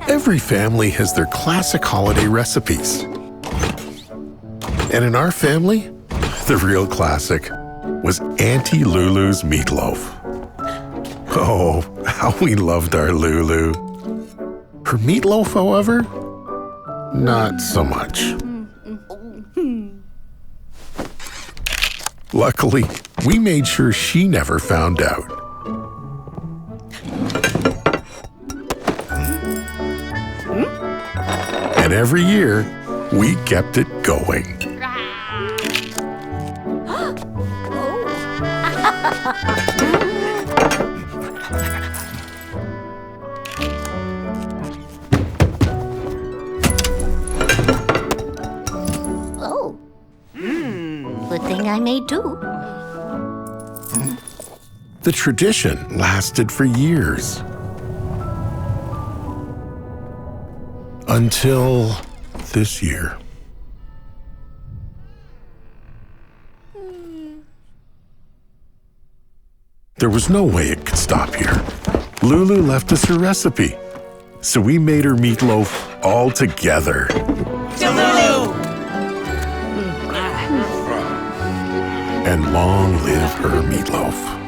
Every family has their classic holiday recipes. And in our family, the real classic was Auntie Lulu's meatloaf. Oh, how we loved our Lulu. Her meatloaf, however, not so much. Luckily, we made sure she never found out. And every year, we kept it going. Oh. Good thing I made two. The tradition lasted for years. Until this year. There was no way it could stop here. Lulu left us her recipe, so we made her meatloaf all together. To Lulu! And long live her meatloaf.